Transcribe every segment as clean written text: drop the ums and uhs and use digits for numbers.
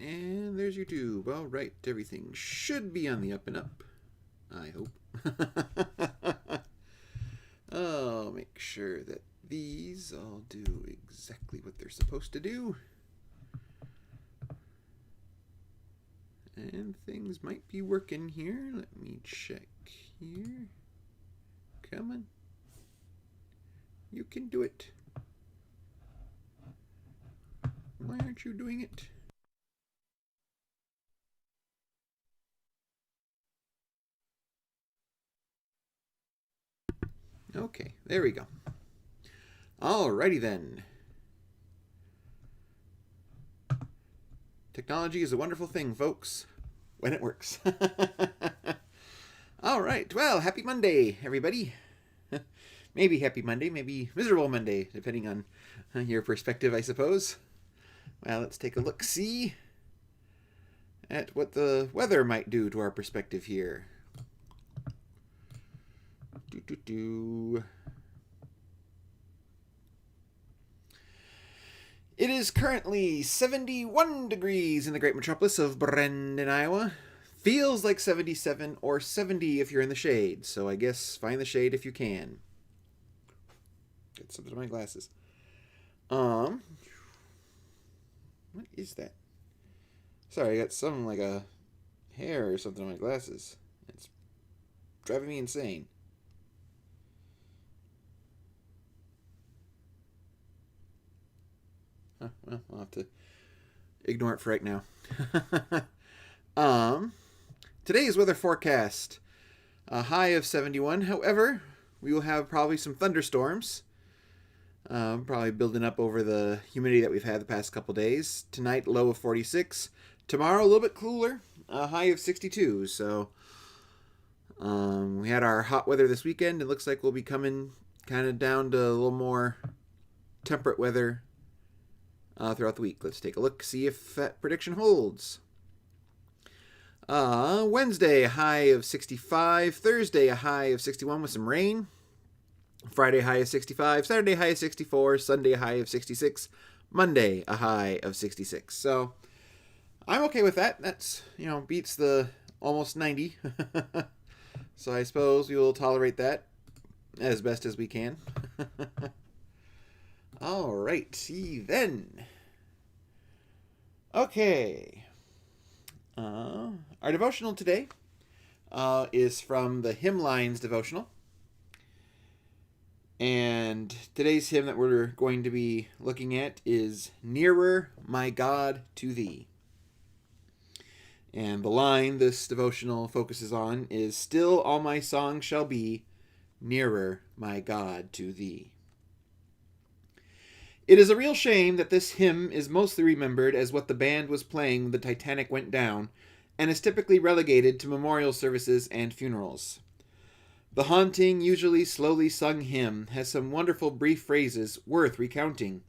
And there's your tube. All right, everything should be on the up and up. I hope. I'll make sure that these all do exactly what they're supposed to do. And things might be working here. Let me check here. Come on. You can do it. Why aren't you doing it? Okay, there we go. Alrighty then. Technology is a wonderful thing, folks, when it works. Alright, well, happy Monday, everybody. Maybe happy Monday, maybe miserable Monday, depending on your perspective, I suppose. Well, let's take a look-see at what the weather might do to our perspective here. It is currently 71 degrees in the great metropolis of Brandon, Iowa. Feels like 77 or 70 if you're in the shade, so I guess find the shade if you can. Get something to my glasses. What is that? Sorry, I got something like a hair or something on my glasses. It's driving me insane. Well, I'll have to ignore it for right now. Today's weather forecast, a high of 71. However, we will have probably some thunderstorms, probably building up over the humidity that we've had the past couple days. Tonight, low of 46. Tomorrow, a little bit cooler, a high of 62. So we had our hot weather this weekend. It looks like we'll be coming kind of down to a little more temperate weather throughout the week. Let's take a look, see if that prediction holds. Wednesday, a high of 65. Thursday, a high of 61 with some rain. Friday, high of 65. Saturday, high of 64. Sunday, a high of 66. Monday, a high of 66. So, I'm okay with that. That's, beats the almost 90. So I suppose we will tolerate that as best as we can. Alright, see then. Okay. Our devotional today is from the Hymn Lines devotional. And today's hymn that we're going to be looking at is Nearer, My God, to Thee. And the line this devotional focuses on is Still all my song shall be, Nearer, my God, to Thee. It is a real shame that this hymn is mostly remembered as what the band was playing when the Titanic went down, and is typically relegated to memorial services and funerals. The haunting, usually slowly sung hymn has some wonderful brief phrases worth recounting.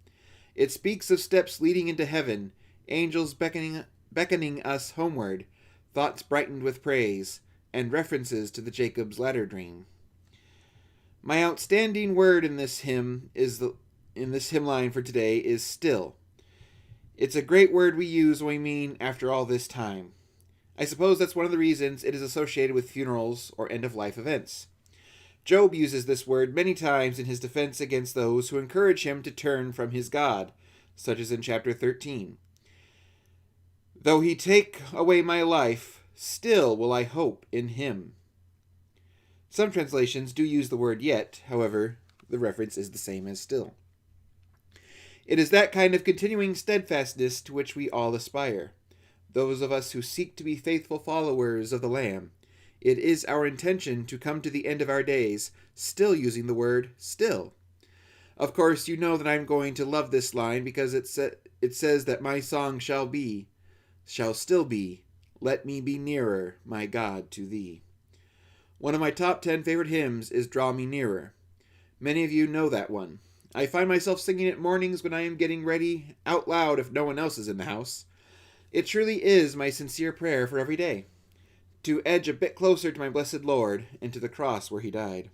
It speaks of steps leading into heaven, angels beckoning us homeward, thoughts brightened with praise, and references to the Jacob's Ladder dream. My outstanding word in this hymn line for today is still. It's a great word we use when we mean after all this time. I suppose that's one of the reasons it is associated with funerals or end-of-life events. Job uses this word many times in his defense against those who encourage him to turn from his God, such as in chapter 13. Though he take away my life, still will I hope in him. Some translations do use the word yet, however, the reference is the same as still. It is that kind of continuing steadfastness to which we all aspire. Those of us who seek to be faithful followers of the Lamb, it is our intention to come to the end of our days, still using the word still. Of course, you know that I'm going to love this line because it says that my song shall still be, let me be nearer, my God, to Thee. One of my top 10 favorite hymns is Draw Me Nearer. Many of you know that one. I find myself singing it mornings when I am getting ready, out loud if no one else is in the house. It truly is my sincere prayer for every day, to edge a bit closer to my blessed Lord and to the cross where He died.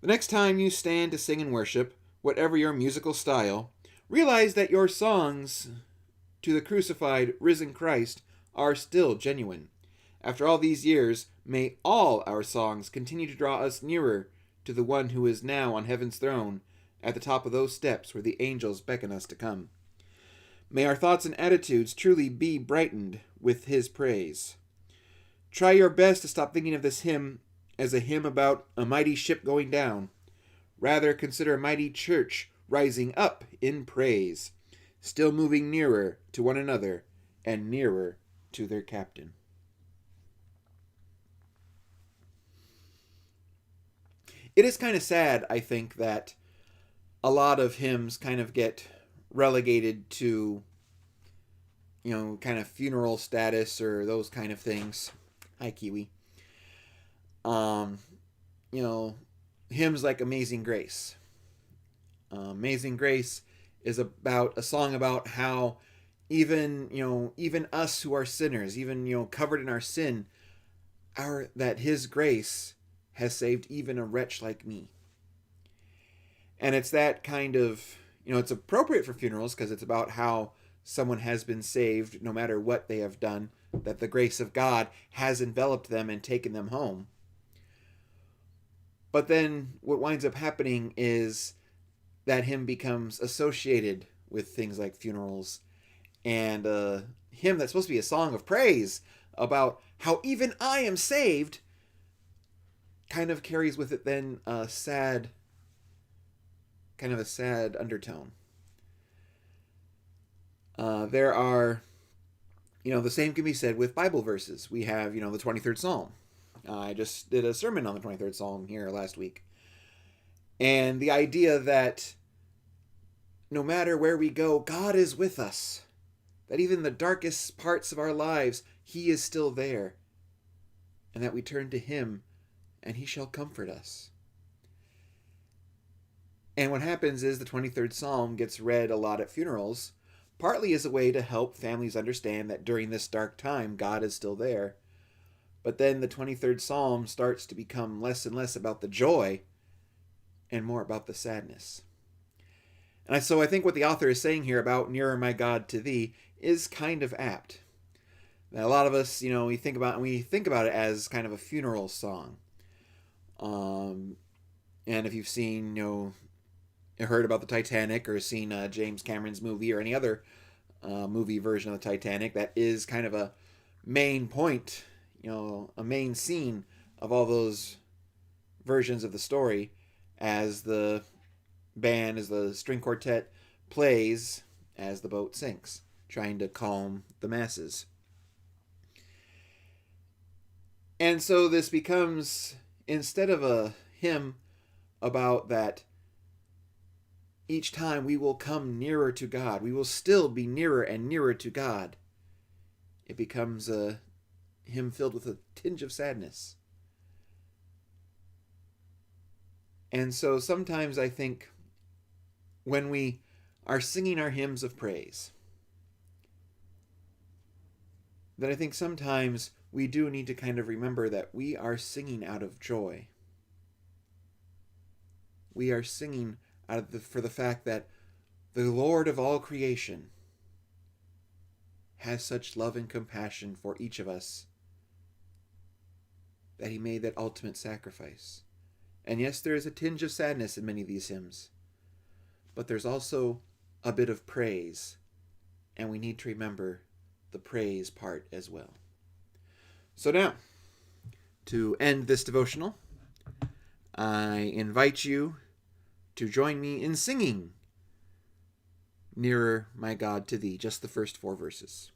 The next time you stand to sing and worship, whatever your musical style, realize that your songs to the crucified, risen Christ are still genuine. After all these years, may all our songs continue to draw us nearer to the one who is now on heaven's throne, at the top of those steps where the angels beckon us to come. May our thoughts and attitudes truly be brightened with his praise. Try your best to stop thinking of this hymn as a hymn about a mighty ship going down. Rather, consider a mighty church rising up in praise, still moving nearer to one another and nearer to their captain. It is kind of sad, I think, that a lot of hymns kind of get relegated to, kind of funeral status or those kind of things. Hi, Kiwi. Hymns like Amazing Grace. Amazing Grace is about a song about how even us who are sinners, even, covered in our sin, that his grace has saved even a wretch like me. And it's that kind of, it's appropriate for funerals because it's about how someone has been saved no matter what they have done, that the grace of God has enveloped them and taken them home. But then what winds up happening is that hymn becomes associated with things like funerals, and a hymn that's supposed to be a song of praise about how even I am saved kind of carries with it then a sad undertone. There are, the same can be said with Bible verses. We have, the 23rd Psalm. I just did a sermon on the 23rd Psalm here last week. And the idea that no matter where we go, God is with us. That even the darkest parts of our lives, he is still there. And that we turn to him and he shall comfort us. And what happens is the 23rd Psalm gets read a lot at funerals, partly as a way to help families understand that during this dark time, God is still there. But then the 23rd Psalm starts to become less and less about the joy and more about the sadness. And so I think what the author is saying here about Nearer My God to Thee is kind of apt. Now, a lot of us, we think about it as kind of a funeral song. And if you've seen, heard about the Titanic or seen James Cameron's movie or any other movie version of the Titanic, that is kind of a main point, a main scene of all those versions of the story as the band, as the string quartet plays as the boat sinks, trying to calm the masses. And so this becomes, instead of a hymn about that each time we will come nearer to God, we will still be nearer and nearer to God, it becomes a hymn filled with a tinge of sadness. And so sometimes I think when we are singing our hymns of praise, that I think sometimes we do need to kind of remember that we are singing out of joy. We are singing for the fact that the Lord of all creation has such love and compassion for each of us that he made that ultimate sacrifice. And yes, there is a tinge of sadness in many of these hymns, but there's also a bit of praise, and we need to remember the praise part as well. So now, to end this devotional, I invite you to join me in singing Nearer My God to Thee, just the first 4 verses.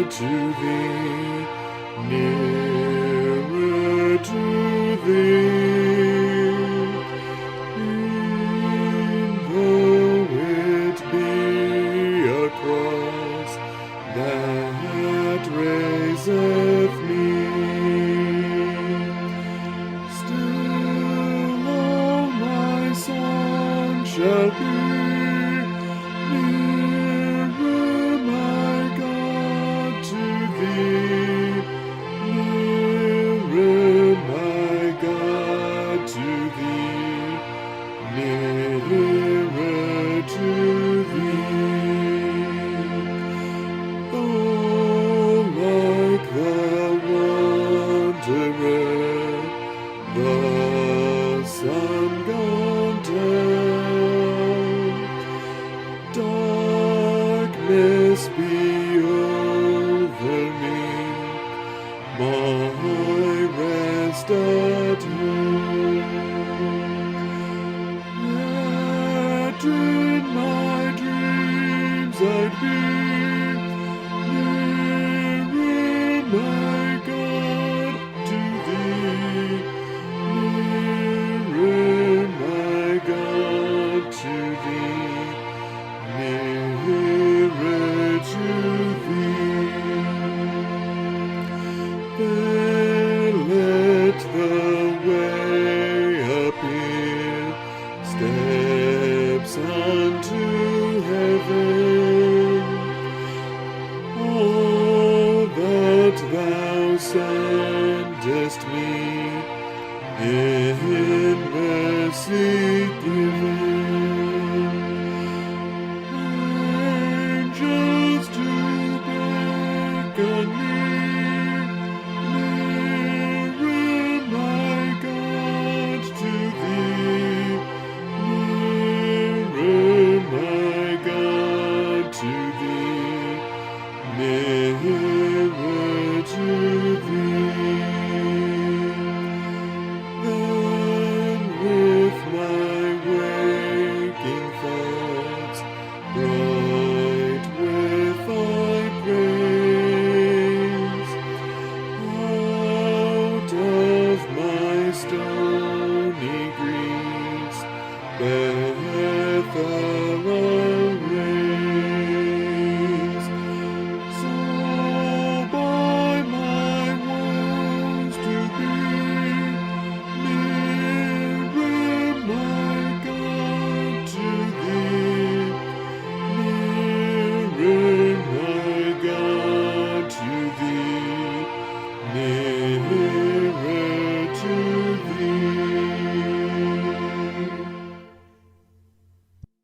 To thee, nearer to thee, though it be a cross shall be nearer, my God, to thee. Nearer, my God, to thee. Nearer,